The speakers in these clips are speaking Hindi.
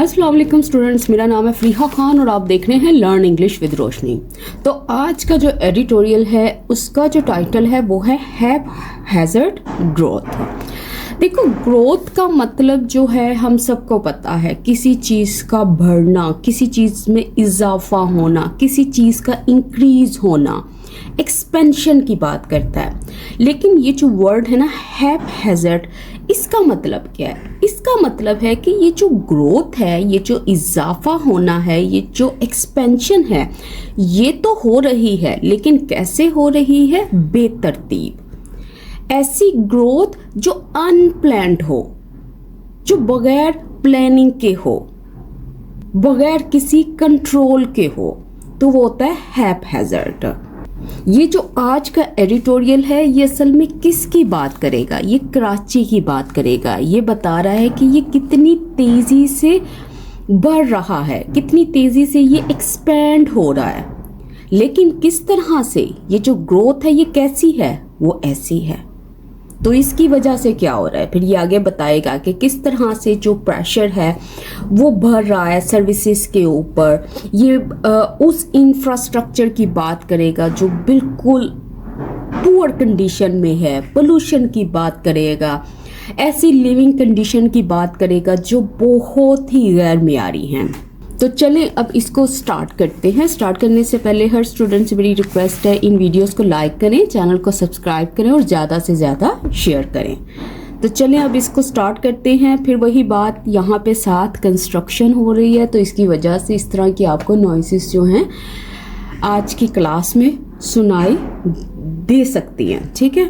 अस्सलाम वालेकुम स्टूडेंट्स, मेरा नाम है फरीहा खान और आप देख रहे हैं लर्न इंग्लिश विद रोशनी। तो आज का जो एडिटोरियल है उसका जो टाइटल है वो है हैपहैज़र्ड ग्रोथ। देखो, ग्रोथ का मतलब जो है हम सबको पता है, किसी चीज़ का बढ़ना, किसी चीज़ में इजाफा होना, किसी चीज़ का इंक्रीज होना, एक्सपेंशन की बात करता है। लेकिन ये जो वर्ड है ना हैपहैज़र्ड, इसका मतलब क्या है? इसका मतलब है कि ये जो ग्रोथ है, ये जो इजाफा होना है, ये जो एक्सपेंशन है, ये तो हो रही है, लेकिन कैसे हो रही है? बेतरतीब। ऐसी ग्रोथ जो अनप्लान्ड हो, जो बगैर प्लानिंग के हो, बगैर किसी कंट्रोल के हो, तो वो होता है हैपहैज़र्ड। ये जो आज का एडिटोरियल है ये असल में किसकी बात करेगा? ये कराची की बात करेगा। ये बता रहा है कि ये कितनी तेज़ी से बढ़ रहा है, कितनी तेज़ी से ये एक्सपैंड हो रहा है। लेकिन किस तरह से ये जो ग्रोथ है ये कैसी है? वो ऐसी है। तो इसकी वजह से क्या हो रहा है? फिर ये आगे बताएगा कि किस तरह से जो प्रेशर है वो बढ़ रहा है सर्विसेज के ऊपर। ये उस इंफ्रास्ट्रक्चर की बात करेगा जो बिल्कुल पुअर कंडीशन में है, पोल्यूशन की बात करेगा, ऐसी लिविंग कंडीशन की बात करेगा जो बहुत ही गैर मियारी हैं। तो चलें अब इसको स्टार्ट करते हैं। स्टार्ट करने से पहले हर स्टूडेंट से मेरी रिक्वेस्ट है, इन वीडियोस को लाइक करें, चैनल को सब्सक्राइब करें और ज़्यादा से ज़्यादा शेयर करें। तो चलें अब इसको स्टार्ट करते हैं। फिर वही बात, यहाँ पे साथ कंस्ट्रक्शन हो रही है तो इसकी वजह से इस तरह की आपको नॉइसेस जो हैं आज की क्लास में सुनाई दे सकती हैं। ठीक है,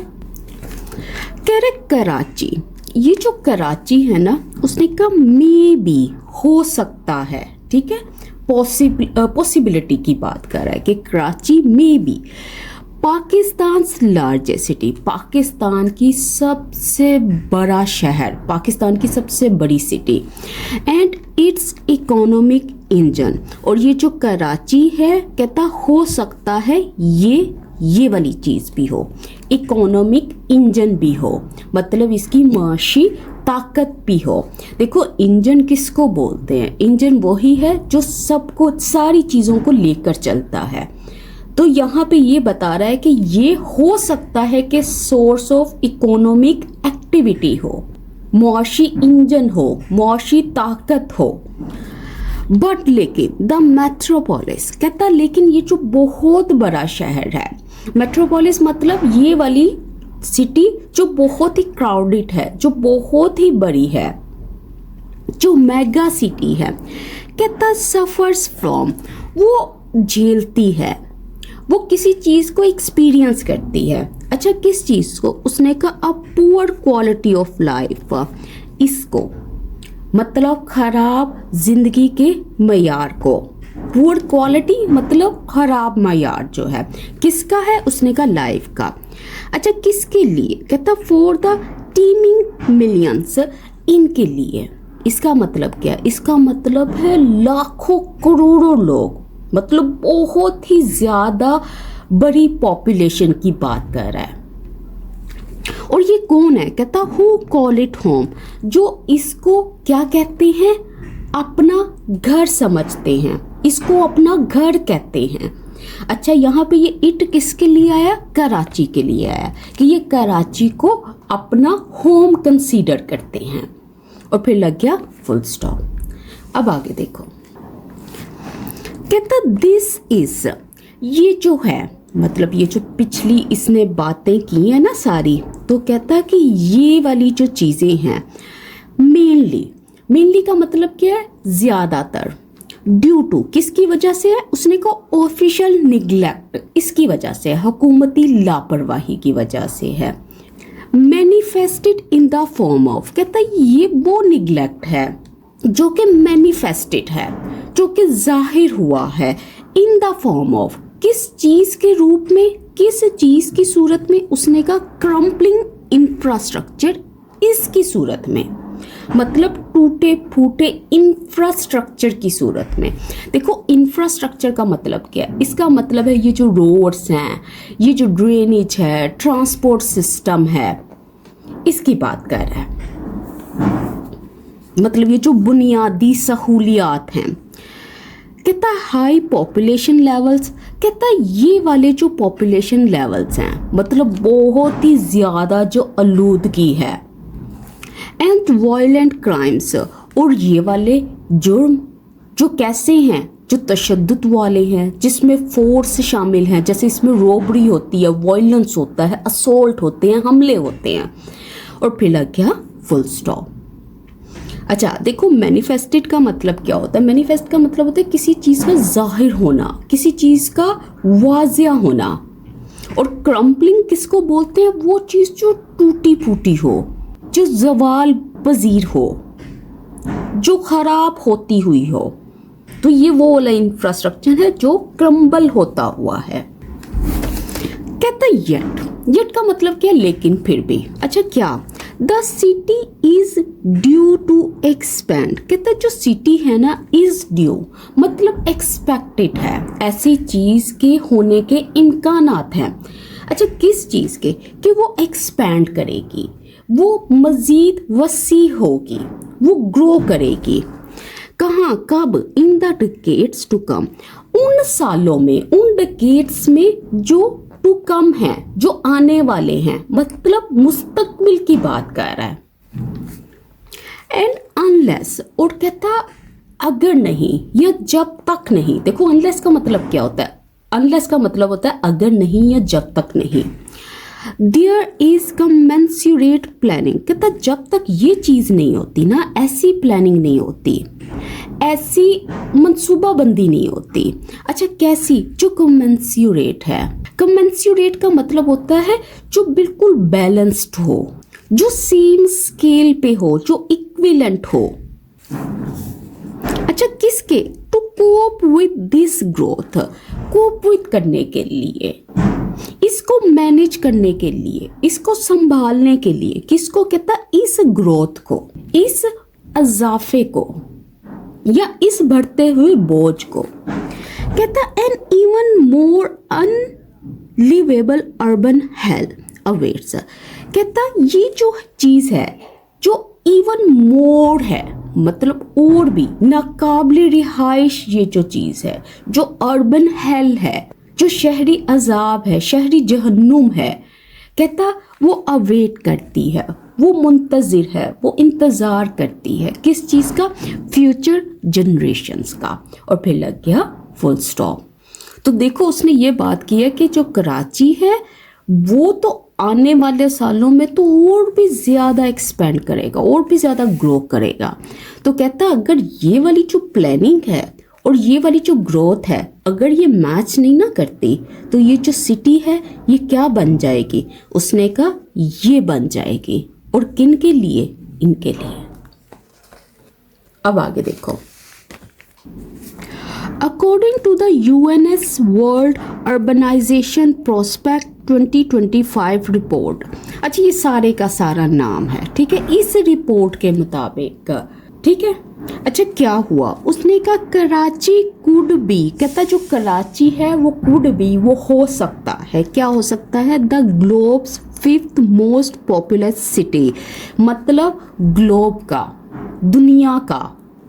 करेक्ट। कराची, ये जो कराची है ना, उसने कहा मे बी, हो सकता है। ठीक है, पॉसिबिलिटी की बात कर रहा है कि कराची में भी पाकिस्तान लार्जेस्ट सिटी, पाकिस्तान की सबसे बड़ा शहर, पाकिस्तान की सबसे बड़ी city, and it's economic engine. और ये जो कराची है कहता हो सकता है ये वाली चीज़ भी हो, इकोनॉमिक इंजन भी हो, मतलब इसकी माशी ताकत भी हो। देखो, इंजन किसको बोलते हैं? इंजन वही है जो सबको, सारी चीज़ों को लेकर चलता है। तो यहाँ पे ये बता रहा है कि ये हो सकता है कि सोर्स ऑफ इकोनॉमिक एक्टिविटी हो, मुआशी इंजन हो, मुआशी ताकत हो। बट लेकिन द मेट्रोपोलिस, कहता लेकिन ये जो बहुत बड़ा शहर है, मेट्रोपोलिस मतलब ये वाली सिटी जो बहुत ही क्राउडेड है, जो बहुत ही बड़ी है, जो मेगा सिटी है, कहता सफर्स फ्रॉम, वो झेलती है, वो किसी चीज़ को एक्सपीरियंस करती है। अच्छा, किस चीज़ को? उसने कहा a poor quality of life, इसको मतलब खराब जिंदगी के मयार को। पुअर क्वालिटी मतलब खराब मयार जो है, किसका है? उसने कहा लाइफ का। अच्छा, किसके लिए? कहता फॉर द टीमिंग मिलियंस, इनके लिए। इसका मतलब क्या? इसका मतलब है लाखों करोड़ों लोग, मतलब बहुत ही ज्यादा बड़ी पॉपुलेशन की बात कर रहा है। और ये कौन है? कहता हु कॉल इट होम, जो इसको क्या कहते हैं? अपना घर समझते हैं, इसको अपना घर कहते हैं। अच्छा, यहाँ पे ये इट किसके लिए आया? कराची के लिए आया, कि ये कराची को अपना होम कंसीडर करते हैं। और फिर लग गया फुल स्टॉप। अब आगे देखो, कहता दिस इज, ये जो है मतलब ये जो पिछली इसने बातें की है ना सारी, तो कहता कि ये वाली जो चीज़ें हैं मेनली का मतलब क्या है? ज्यादातर। ड्यू टू, किसकी वजह से है? उसने कहा ऑफिशियल निगलेक्ट, इसकी वजह से, हुकूमती लापरवाही की वजह से है। Manifested in the form of, कहता ये वो निगलेक्ट है जो कि मैनिफेस्टेड है, जो कि जाहिर हुआ है, इन द फॉर्म ऑफ, किस चीज के रूप में, किस चीज की सूरत में? उसने कहा क्रम्पलिंग इंफ्रास्ट्रक्चर, इसकी सूरत में, मतलब टूटे फूटे इंफ्रास्ट्रक्चर की सूरत में। देखो, इंफ्रास्ट्रक्चर का मतलब क्या है? इसका मतलब है ये जो रोड्स हैं, ये जो ड्रेनेज है, ट्रांसपोर्ट सिस्टम है, इसकी बात कर रहा है। मतलब ये जो बुनियादी सहूलियात हैं। कहता है हाई पॉपुलेशन लेवल्स, कहता है ये वाले जो पॉपुलेशन लेवल्स हैं मतलब बहुत ही ज़्यादा जो आलूदगी है। एंड वायलेंट क्राइम्स, और ये वाले जुर्म जो कैसे हैं, जो तशद्दुद वाले हैं जिसमें फोर्स शामिल हैं, जैसे इसमें रॉबरी होती है, वायलेंस होता है, असोल्ट होते हैं, हमले होते हैं। और फिर लग गया फुल स्टॉप। अच्छा देखो, मैनिफेस्टेड का मतलब क्या होता है? मैनिफेस्ट का मतलब होता है किसी चीज़ का जाहिर होना, किसी चीज़ का वाजिया होना। और क्रम्पलिंग किसको बोलते हैं? वो चीज़ जो टूटी फूटी हो, जो जवाल पजीर हो, जो खराब होती हुई हो। तो ये वो वाला इंफ्रास्ट्रक्चर है जो क्रम्बल होता हुआ है। कहता है येट का मतलब क्या? लेकिन फिर भी। अच्छा क्या? The city is due to expand. कहता है जो सिटी है ना, इज ड्यू मतलब एक्सपेक्टेड है, ऐसी चीज के होने के इम्कानात हैं। अच्छा किस चीज के? कि वो एक्सपैंड करेगी, वो मजीद वसी होगी, वो ग्रो करेगी। कहाँ, कब? In the decades to come, उन सालों में, उन डिकेड्स में जो टू कम है, जो आने वाले हैं, मतलब मुस्तकबिल की बात कर रहा है। एंड अनलेस, और कहता अगर नहीं या जब तक नहीं। देखो अनलेस का मतलब क्या होता है? अनलेस का मतलब होता है अगर नहीं या जब तक नहीं। There is commensurate planning. कहता जब तक ये चीज नहीं होती ना, ऐसी प्लानिंग नहीं होती, ऐसी मंसूबाबंदी नहीं होती। अच्छा कैसी? जो कमेंसुरेट है। कमेंसुरेट का मतलब होता है जो बिल्कुल बैलेंस्ड हो, जो सेम स्केल पे हो, जो इक्विवेलेंट हो। अच्छा किसके? To cope with this growth, cope with करने के लिए, इसको मैनेज करने के लिए, इसको संभालने के लिए। किसको कहता? इस ग्रोथ को, इस इजाफे को, या इस बढ़ते हुए बोझ को। कहता an even more unlivable urban hell awaits. कहता ये जो चीज है, जो इवन मोर है, मतलब और भी नाकाबिले रिहाइश, ये जो चीज है, जो अर्बन हेल है, जो शहरी अजाब है, शहरी जहन्नुम है। कहता वो अवेट करती है, वो मुंतजिर है, वो इंतज़ार करती है। किस चीज़ का? फ्यूचर जनरेशन्स का। और फिर लग गया फुल स्टॉप। तो देखो उसने ये बात की है कि जो कराची है वो तो आने वाले सालों में तो और भी ज़्यादा एक्सपेंड करेगा, और भी ज़्यादा ग्रो करेगा। तो कहता अगर ये वाली जो प्लानिंग है और ये वाली जो ग्रोथ है, अगर ये मैच नहीं ना करती तो ये जो सिटी है ये क्या बन जाएगी? उसने कहा ये बन जाएगी। और किन के लिए? इनके लिए। अब आगे देखो। According to the UN's world urbanization prospect 2025 report. अच्छा ये सारे का सारा नाम है, ठीक है, इस रिपोर्ट के मुताबिक, ठीक है। अच्छा क्या हुआ? उसने कहा कराची कुड बी। कहता जो कराची है वो कुड बी, वो हो सकता है। क्या हो सकता है? The globe's 5th most populous city. मतलब ग्लोब का, दुनिया का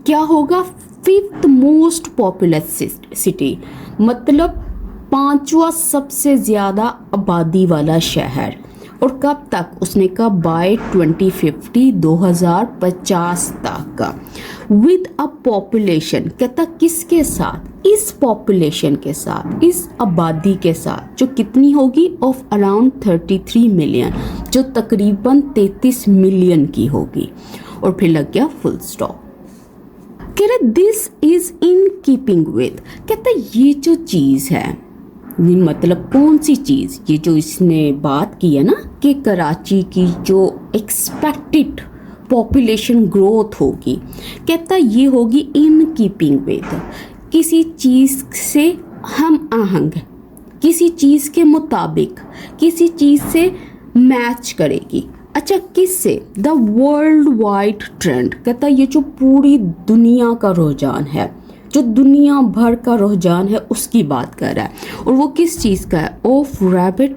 क्या होगा? 5th मोस्ट पॉपुलस सिटी, मतलब 5वां सबसे ज़्यादा आबादी वाला शहर। और कब तक? उसने कहा बाय 2050, 2050 तक। विद अ पॉपुलेशन, कहता किसके साथ? इस पॉपुलेशन के साथ, इस आबादी के साथ, जो कितनी होगी? ऑफ अराउंड 33 मिलियन, जो तकरीबन 33 मिलियन की होगी। और फिर लग गया फुल स्टॉप। कह रहे this is in keeping with. कहता ये जो चीज़ है, मतलब कौन सी चीज़? ये जो इसने बात की है ना कि कराची की जो एक्सपेक्टेड पॉपुलेशन ग्रोथ होगी, कहता ये होगी इन कीपिंग विद, किसी चीज़ से हम आहंग, किसी चीज़ के मुताबिक, किसी चीज़ से मैच करेगी। अच्छा किससे? The world wide trend. कहता ये जो पूरी दुनिया का रुझान है, जो दुनिया भर का रुझान है, उसकी बात कर रहा है। और वो किस चीज़ का है? Of rapid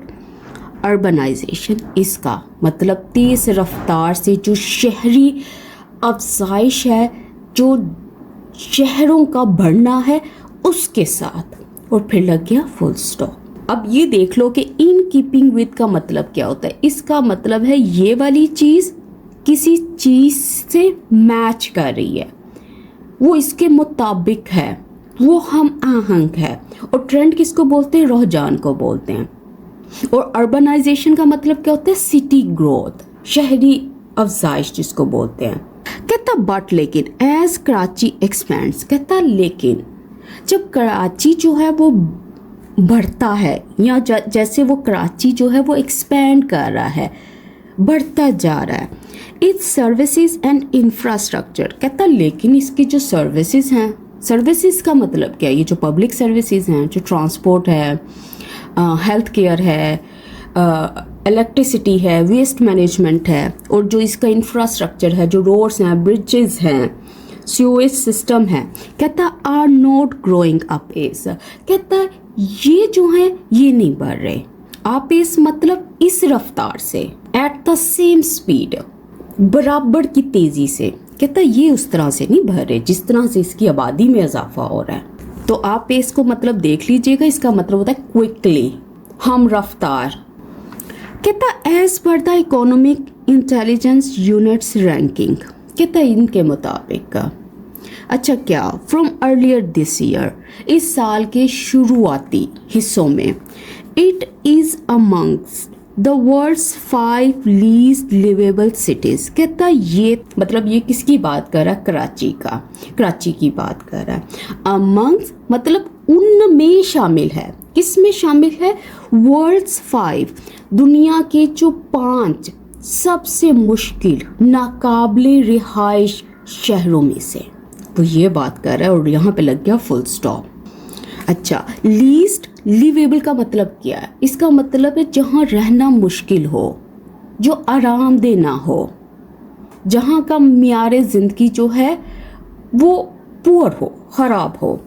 urbanisation. इसका मतलब तेज़ रफ्तार से जो शहरी अफजाइश है, जो शहरों का बढ़ना है उसके साथ, और फिर लग गया फुल स्टॉप। अब ये देख लो कि इन कीपिंग विद का मतलब क्या होता है। इसका मतलब है ये वाली चीज़ किसी चीज़ से मैच कर रही है, वो इसके मुताबिक है, वो हम आहंग है। और ट्रेंड किसको बोलते हैं? रुझान को बोलते हैं। और अर्बनाइजेशन का मतलब क्या होता है? सिटी ग्रोथ, शहरी अफजाइश जिसको बोलते हैं। कहता बट लेकिन एज कराची एक्सपेंड्स, कहता लेकिन जब कराची जो है वो बढ़ता है, या जैसे वो कराची जो है वो एक्सपैंड कर रहा है, बढ़ता जा रहा है, इट्स सर्विसेज एंड इंफ्रास्ट्रक्चर, कहता लेकिन इसकी जो सर्विसेज हैं, सर्विसेज का मतलब क्या है? ये जो पब्लिक सर्विसेज हैं, जो ट्रांसपोर्ट है, हेल्थ केयर है, इलेक्ट्रिसिटी है, वेस्ट मैनेजमेंट है, और जो इसका इंफ्रास्ट्रक्चर है, जो रोड्स हैं, ब्रिजेस हैं, सीवेज सिस्टम है, कहता are not growing up as, कहता ये जो है ये नहीं बढ़ रहे। आप इस मतलब इस रफ्तार से, एट द सेम स्पीड, बराबर की तेजी से, कहता ये उस तरह से नहीं बढ़ रहे जिस तरह से इसकी आबादी में इजाफा हो रहा है। तो आप इसको मतलब देख लीजिएगा, इसका मतलब होता है क्विकली, हम रफ्तार। कहता as per the Economic Intelligence Unit's ranking, कहता इनके मुताबिक, अच्छा क्या, फ्रॉम अर्लियर दिस ईयर, इस साल के शुरुआती हिस्सों में, it is amongst the world's 5 least liveable cities, कहता ये मतलब ये किसकी बात कर रहा है? कराची की बात कर रहा है। अमंग्स मतलब उनमें शामिल है, किस में शामिल है? वर्ल्ड्स 5, दुनिया के जो 5 सबसे मुश्किल नाकाबिले रिहाइश शहरों में से, तो ये बात कर रहा है, और यहाँ पे लग गया फुल स्टॉप। अच्छा, लीस्ट लिवेबल का मतलब क्या है? इसका मतलब है जहाँ रहना मुश्किल हो, जो आरामदेह ना हो, जहाँ का मियारे ज़िंदगी जो है वो पुअर हो, ख़राब हो।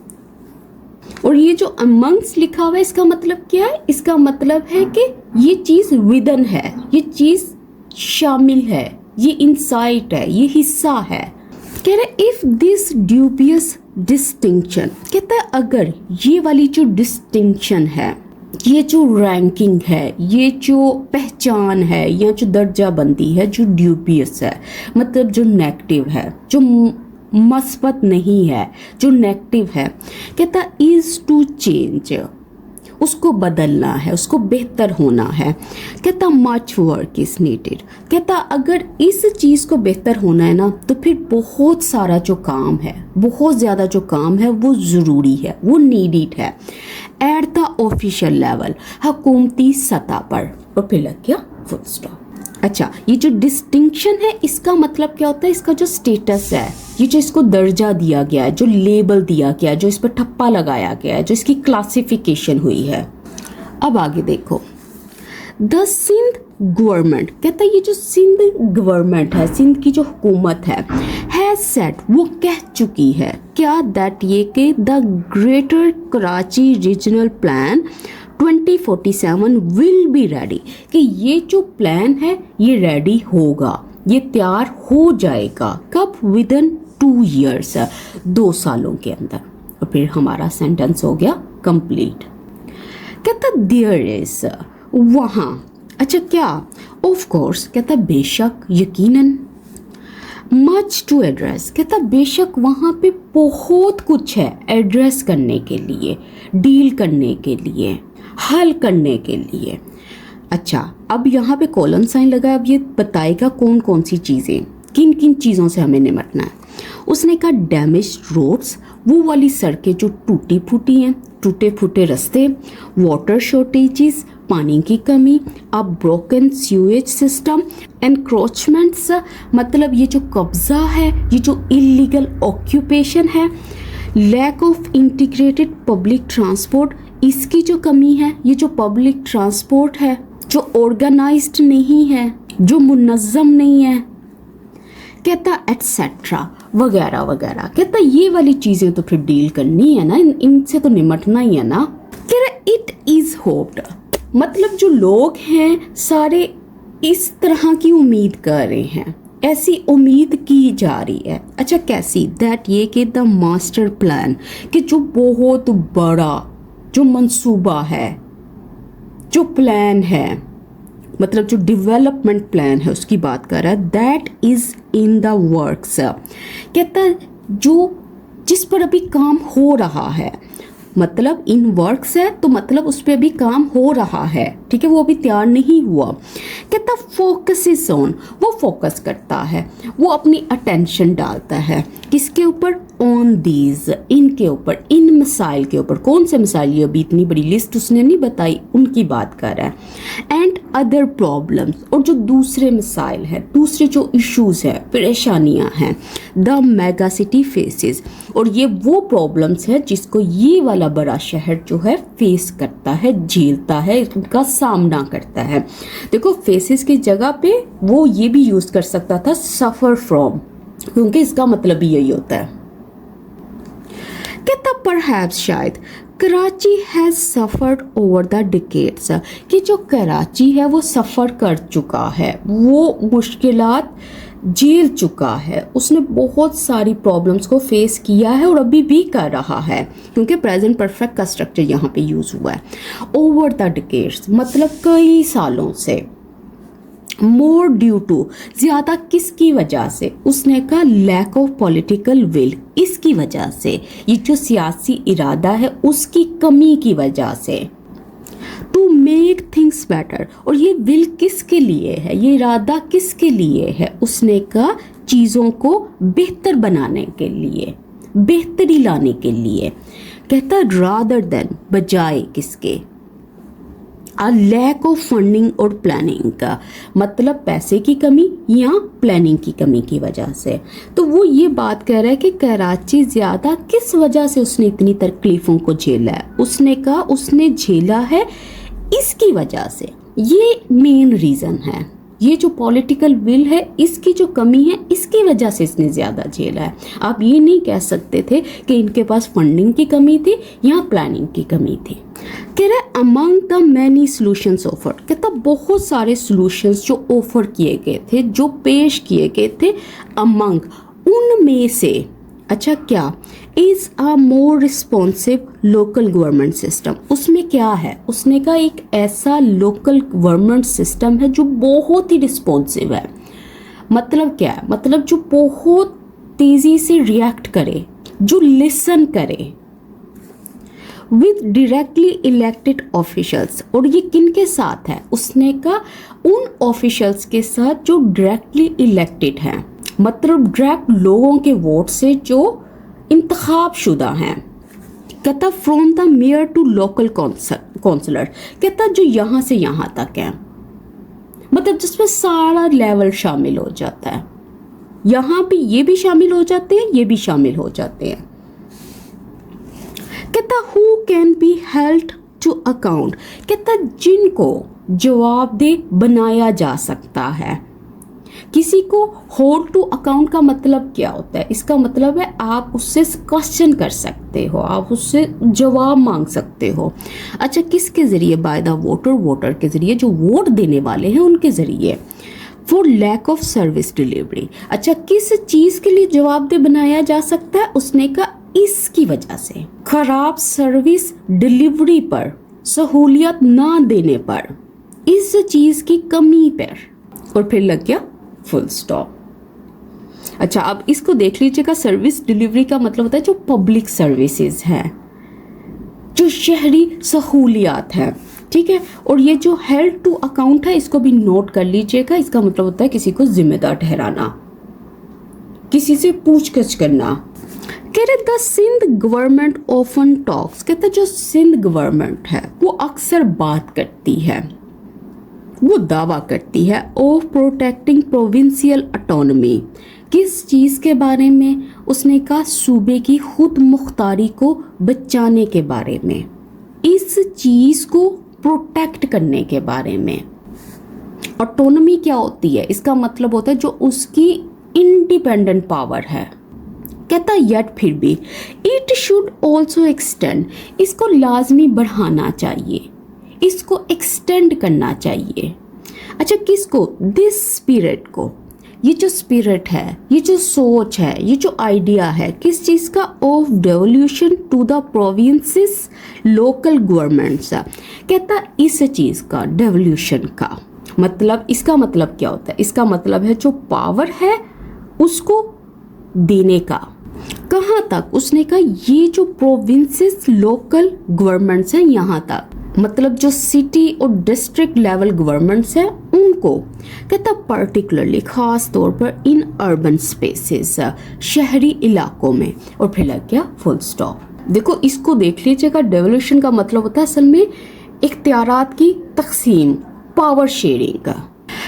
और ये जो अमंग्स लिखा हुआ है, इसका मतलब क्या है? इसका मतलब है कि ये चीज़ विदन है, ये चीज़ शामिल है, ये इनसाइट है, ये हिस्सा है। कह रहे इफ दिस ड्यूबियस डिस्टिंक्शन, कहता है अगर ये वाली जो डिस्टिंक्शन है, ये जो रैंकिंग है, ये जो पहचान है, या जो दर्जा बंदी है, जो ड्यूबियस है, मतलब जो नेगेटिव है, जो मस्बत नहीं है, जो नेगेटिव है, कहता इज टू चेंज, उसको बदलना है, उसको बेहतर होना है। कहता मच वर्क इज नीडेड, कहता अगर इस चीज़ को बेहतर होना है ना, तो फिर बहुत सारा जो काम है, बहुत ज़्यादा जो काम है वो ज़रूरी है, वो नीडेड है एट द ऑफिशियल लेवल, हुकूमती सतह पर। और फिर लग गया फुल स्टॉप। अच्छा, ये जो डिस्टिंक्शन है इसका मतलब क्या होता है? इसका जो स्टेटस है, ये जो इसको दर्जा दिया गया है, जो लेबल दिया गया है, जो इस पर ठप्पा लगाया गया है, जो इसकी क्लासिफिकेशन हुई है। अब आगे देखो, द सिंध गवर्नमेंट, कहता है ये जो सिंध गवर्नमेंट है, सिंध की जो हुकूमत है सेट, वो कह चुकी है क्या? दैट ये कि the greater Karachi regional plan 2047 will be ready, कि ये जो प्लान है ये रेडी होगा, ये तैयार हो जाएगा। कब? विदिन 2 years, 2 सालों के अंदर। और फिर हमारा सेंटेंस हो गया कंप्लीट। कहता देयर इज, वहाँ, अच्छा क्या? ऑफ कोर्स, कहता बेशक, यकीनन, मच टू एड्रेस, कहता बेशक वहाँ पे बहुत कुछ है एड्रेस करने के लिए, डील करने के लिए, हल करने के लिए। अच्छा, अब यहाँ पे कॉलन साइन लगा, अब ये बताएगा कौन कौन सी चीज़ें, किन किन चीज़ों से हमें निपटना है। उसने कहा डैमेज रोड्स, वो वाली सड़कें जो टूटी फूटी हैं, टूटे फूटे रास्ते, वाटर शॉर्टेजेस, पानी की कमी, अब ब्रोकन सीवेज सिस्टम, एनक्रोचमेंट्स, मतलब ये जो कब्जा है, ये जो इलीगल ऑक्यूपेशन है, lack of integrated public transport, इसकी जो कमी है, ये जो पब्लिक ट्रांसपोर्ट है जो ऑर्गेनाइज्ड नहीं है, जो मुनज़्ज़म नहीं है, कहता एटसेट्रा, वगैरह वगैरह। कहता ये वाली चीज़ें तो फिर डील करनी है ना, इनसे तो निमटना ही है ना। कह रहा इट इज़ होप्ड, मतलब जो लोग हैं सारे इस तरह की उम्मीद कर रहे हैं, ऐसी उम्मीद की जा रही है। अच्छा कैसी? दैट ये कि द मास्टर प्लान, कि जो बहुत बड़ा जो मंसूबा है, जो प्लान है, मतलब जो डेवलपमेंट प्लान है उसकी बात कर रहा है, that is in the works. कहता है जो जिस पर अभी काम हो रहा है, मतलब इन वर्क्स है तो मतलब उस पर अभी काम हो रहा है, ठीक है, वो अभी तैयार नहीं हुआ। कहता फोकस ऑन, वो फोकस करता है, वो अपनी अटेंशन डालता है किसके ऊपर? ऑन दीज, इनके ऊपर, इन मसाइल के ऊपर। कौन से मसाइल? ये अभी इतनी बड़ी लिस्ट उसने नहीं बताई, उनकी बात कर रहा है। एंड अदर प्रॉब्लम्स, और जो दूसरे मसाइल है, दूसरे जो इश्यूज है, परेशानियां हैं, द मेगा सिटी फेसेस, और ये वो प्रॉब्लम्स है जिसको ये वाला बड़ा शहर जो है फेस करता है, झेलता है, उनका सामना करता है। देखो फेसेस की जगह पे वो ये भी यूज कर सकता था सफर फ्रॉम, क्योंकि इसका मतलब भी यही होता है। कहता परहैप्स, शायद, Karachi has suffered over the decades, कि जो कराची है वो सफ़र कर चुका है, वो मुश्किलात झेल चुका है, उसने बहुत सारी प्रॉब्लम्स को फेस किया है और अभी भी कर रहा है, क्योंकि प्रेजेंट परफेक्ट का स्ट्रक्चर यहाँ पे यूज़ हुआ है। ओवर द डिकेड्स मतलब कई सालों से। मोर ड्यू टू, ज़्यादा किसकी वजह से? उसने कहा लैक ऑफ पॉलिटिकल विल, इसकी वजह से, ये जो सियासी इरादा है उसकी कमी की वजह से। टू मेक थिंग्स बेटर, और ये विल किसके लिए है, ये इरादा किसके लिए है? उसने कहा चीज़ों को बेहतर बनाने के लिए, बेहतरी लाने के लिए। कहता रादर देन, बजाय किसके? अ लैक ऑफ फंडिंग और प्लानिंग का, मतलब पैसे की कमी या प्लानिंग की कमी की वजह से। तो वो ये बात कह रहा है कि कराची ज़्यादा किस वजह से उसने इतनी तकलीफ़ों को झेला है? उसने कहा उसने झेला है इसकी वजह से, ये मेन रीज़न है, ये जो पॉलिटिकल विल है इसकी जो कमी है इसकी वजह से इसने ज़्यादा झेला है। आप ये नहीं कह सकते थे कि इनके पास फंडिंग की कमी थी या प्लानिंग की कमी थी। कह रहा है among the many solutions offer, कहता बहुत सारे सॉल्यूशंस जो ऑफर किए गए थे, जो पेश किए गए थे, अमंग उनमें से, अच्छा क्या? Is a more responsive local government system, उसमें क्या है? उसने कहा एक ऐसा लोकल गवर्नमेंट सिस्टम है जो बहुत ही रिस्पॉन्सिव है। मतलब क्या है? मतलब जो बहुत तेज़ी से रिएक्ट करे, जो लिसन करे, विद डायरेक्टली इलेक्टेड ऑफिशियल्स, और ये किन के साथ है? उसने कहा उन ऑफिशियल्स के साथ जो डायरेक्टली इलेक्टेड हैं, मतलब डायरेक्ट लोगों के वोट से जो इंतखाब शुदा हैं। कहता from the mayor to local councillor, कहता जो यहाँ से यहाँ तक है, मतलब जिसमें सारा लेवल शामिल हो जाता है, यहाँ पे ये भी शामिल हो जाते हैं, ये भी शामिल हो जाते हैं। कहता who can be held to account, कहता जिनको जवाबदेह बनाया जा सकता है। किसी को होल्ड टू अकाउंट का मतलब क्या होता है? इसका मतलब है आप उससे क्वेश्चन कर सकते हो, आप उससे जवाब मांग सकते हो। अच्छा किसके ज़रिए? बाय द वोटर, वोटर के ज़रिए, जो वोट देने वाले हैं उनके ज़रिए। For lack of service delivery, अच्छा किस चीज़ के लिए जवाबदेह बनाया जा सकता है? उसने कहा इसकी वजह से, खराब सर्विस डिलीवरी पर, सहूलियत ना देने पर, इस चीज़ की कमी पर, और फिर लग गया फुल स्टॉप। अच्छा अब इसको देख लीजिएगा, सर्विस डिलीवरी का मतलब होता है जो पब्लिक सर्विसेज हैं, जो शहरी सहूलियात हैं, ठीक है। और ये जो हेल्ड टू अकाउंट है इसको भी नोट कर लीजिएगा, इसका मतलब होता है किसी को जिम्मेदार ठहराना, किसी से पूछताछ करना। कह रहे the Sindh government often talks, कहते जो सिंध गवर्नमेंट है वो अक्सर बात करती है, वो दावा करती है ऑफ प्रोटेक्टिंग प्रोविंशियल ऑटोनॉमी। किस चीज़ के बारे में? उसने कहा सूबे की खुद मुख्तारी को बचाने के बारे में, इस चीज़ को प्रोटेक्ट करने के बारे में। ऑटोनॉमी क्या होती है? इसका मतलब होता है जो उसकी इंडिपेंडेंट पावर है। कहता यट फिर भी इट शुड ऑल्सो एक्सटेंड, इसको लाजमी बढ़ाना चाहिए, इसको एक्सटेंड करना चाहिए। अच्छा किसको? दिस स्पिरिट को, ये जो स्पिरिट है, ये जो सोच है, ये जो आइडिया है, किस चीज़ का? Of devolution to the provinces local governments. कहता इस चीज़ का, डेवोल्यूशन का मतलब, इसका मतलब क्या होता है? इसका मतलब है जो पावर है उसको देने का। कहाँ तक? उसने कहा ये जो प्रोविंसेस लोकल गवर्नमेंट्स हैं यहाँ तक, मतलब जो सिटी और डिस्ट्रिक्ट लेवल गवर्नमेंट्स हैं उनको। कहता पर्टिकुलरली, खास तौर पर इन अर्बन स्पेसेस, शहरी इलाकों में। और फिर लग गया फुल स्टॉप। देखो इसको देख लीजिएगा, डेवोल्यूशन का मतलब होता है असल में इख्तियारात की तकसीम, पावर शेयरिंग का।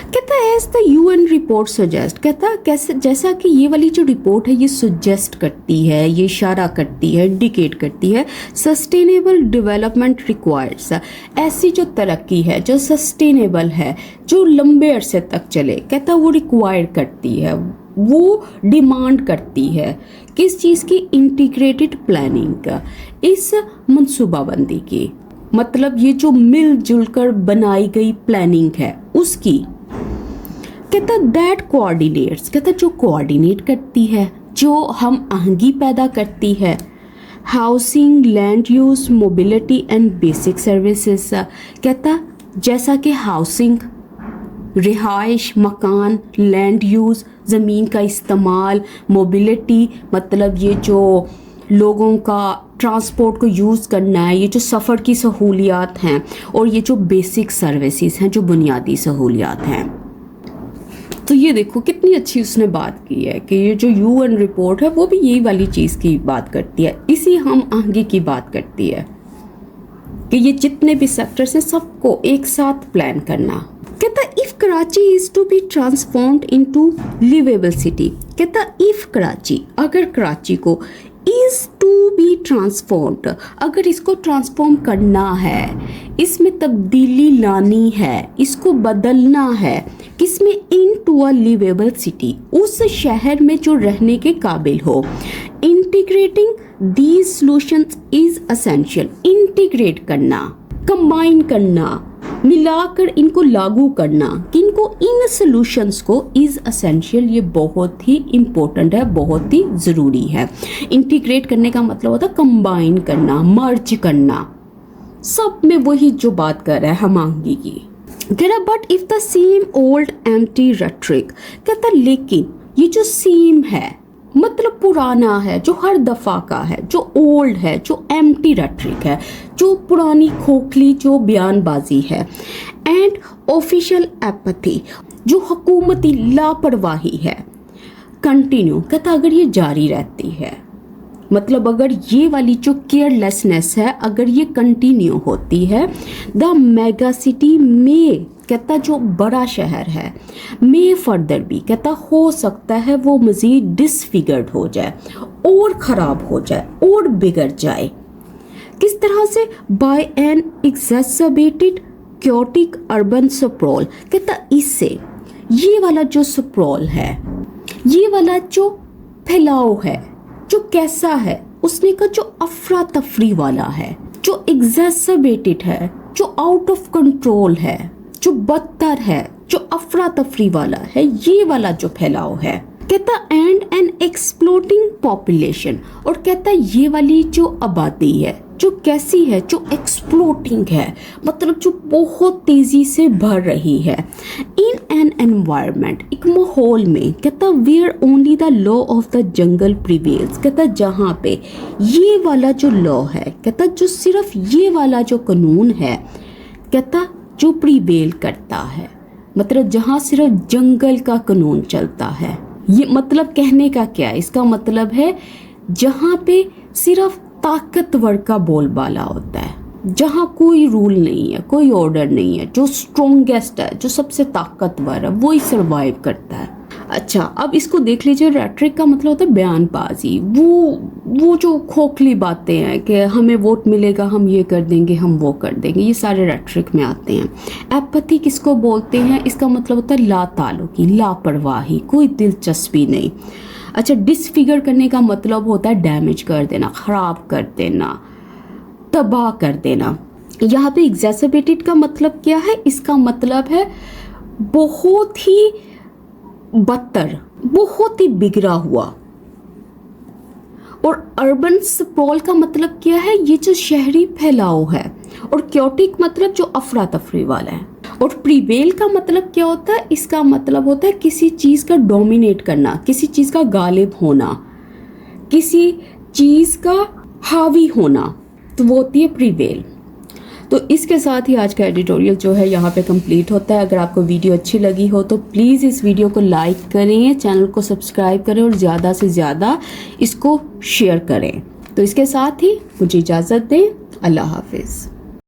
कहता है as the UN report suggest, कहता कैसे, जैसा कि ये वाली जो रिपोर्ट है ये सजेस्ट करती है, ये इशारा करती है, इंडिकेट करती है, सस्टेनेबल डेवलपमेंट रिक्वायर्स, ऐसी जो तरक्की है जो सस्टेनेबल है, जो लंबे अरसे तक चले, कहता वो रिक्वायर करती है, वो डिमांड करती है किस चीज़ की? इंटीग्रेटेड प्लानिंग का, इस मनसूबाबंदी की। मतलब ये जो मिलजुल कर बनाई गई प्लानिंग है उसकी। कहता दैट कोऑर्डिनेट्स, कहता जो कोऑर्डिनेट करती है, जो हम आहंगी पैदा करती है, housing, land use, mobility and basic services. कहता जैसा कि हाउसिंग, रिहाइश, मकान, लैंड यूज, ज़मीन का इस्तेमाल, मोबिलिटी मतलब ये जो लोगों का ट्रांसपोर्ट को यूज़ करना है, ये जो सफ़र की सहूलियात हैं, और ये जो बेसिक सर्विसेज हैं, जो बुनियादी सहूलियात हैं। तो ये देखो कितनी अच्छी उसने बात की है कि ये जो यूएन रिपोर्ट है वो भी यही वाली चीज़ की बात करती है, इसी हम आहंगी की बात करती है कि ये जितने भी सेक्टर्स हैं सबको एक साथ प्लान करना। कहता if Karachi is to be transformed into liveable city, कहता इफ कराची, अगर कराची को इज टू बी ट्रांसफॉर्म्ड, अगर इसको ट्रांसफॉर्म करना है, इसमें तब्दीली लानी है, इसको बदलना है, किसमें? इन टू अ लिवेबल सिटी, उस शहर में जो रहने के काबिल हो। Integrating these solutions is essential, integrate करना, कंबाइन करना, मिलाकर इनको लागू करना, किनको? इन सॉल्यूशंस को इज एसेंशियल, ये बहुत ही इम्पोर्टेंट है, बहुत ही ज़रूरी है। इंटीग्रेट करने का मतलब होता है कंबाइन करना, मर्ज करना, सब में वही जो बात कर रहा है हम आहंगी की। कहता but if the same old empty rhetoric, कहता लेकिन ये जो सेम है मतलब पुराना है, जो हर दफ़ा का है, जो ओल्ड है, जो एम्प्टी रेट्रिक है, जो पुरानी खोखली जो बयानबाजी है, एंड ऑफिशियल एपैथी, जो हुकूमती लापरवाही है, कंटिन्यू, कहता अगर ये जारी रहती है, मतलब अगर ये वाली जो केयरलेसनेस है अगर ये कंटिन्यू होती है, द मेगा सिटी में, कहता जो बड़ा शहर है, में फर्दर भी, कहता हो सकता है वो मज़ीद डिसफिगर्ड हो जाए, और ख़राब हो जाए, और बिगड़ जाए। किस तरह से? By an exacerbated chaotic urban sprawl, कहता इससे ये वाला जो स्प्रॉल है, ये वाला जो फैलाव है, जो कैसा है, उसने का जो अफरा तफरी वाला है, जो एग्जैसर्बेटेड है, जो आउट ऑफ कंट्रोल है, जो बदतर है, जो अफरा तफरी वाला है, ये वाला जो फैलाव है। कहता एंड एन एक्सप्लोडिंग पॉपुलेशन, और कहता ये वाली जो आबादी है जो कैसी है, जो एक्सप्लोटिंग है, मतलब जो बहुत तेजी से बढ़ रही है, इन एन एनवायरनमेंट, एक माहौल में, कहता where only the law of the jungle prevails, कहता जहाँ पे ये वाला जो लॉ है, कहता जो सिर्फ ये वाला जो कानून है, कहता जो प्रिवेल करता है, मतलब जहाँ सिर्फ जंगल का कानून चलता है। ये मतलब कहने का क्या है? इसका मतलब है जहाँ पे सिर्फ ताकतवर का बोलबाला होता है, जहाँ कोई रूल नहीं है, कोई ऑर्डर नहीं है, जो स्ट्रॉन्गेस्ट है, जो सबसे ताकतवर है, वो ही सर्वाइव करता है। अच्छा, अब इसको देख लीजिए, रेट्रिक का मतलब होता है बयानबाजी, वो जो खोखली बातें हैं कि हमें वोट मिलेगा, हम ये कर देंगे, हम वो कर देंगे, ये सारे रेट्रिक में आते हैं। एपैथी किसको बोलते हैं? इसका मतलब होता है लाताल्लुकी, लापरवाही, कोई दिलचस्पी नहीं। अच्छा, डिसफिगर करने का मतलब होता है डैमेज कर देना, ख़राब कर देना, तबाह कर देना। यहाँ पे एग्जैसर्बेटेड का मतलब क्या है? इसका मतलब है बहुत ही बदतर, बहुत ही बिगड़ा हुआ। और अर्बन स्प्रॉल का मतलब क्या है? ये जो शहरी फैलाव है। और क्योटिक मतलब जो अफरा तफरी वाला है। और प्रीवेल का मतलब क्या होता है? इसका मतलब होता है किसी चीज़ का डोमिनेट करना, किसी चीज़ का गालिब होना, किसी चीज़ का हावी होना, तो वो होती है प्रीवेल। तो इसके साथ ही आज का एडिटोरियल जो है यहाँ पे कंप्लीट होता है। अगर आपको वीडियो अच्छी लगी हो तो प्लीज़ इस वीडियो को लाइक करें, चैनल को सब्सक्राइब करें और ज़्यादा से ज़्यादा इसको शेयर करें। तो इसके साथ ही मुझे इजाज़त दें। अल्लाह हाफिज़।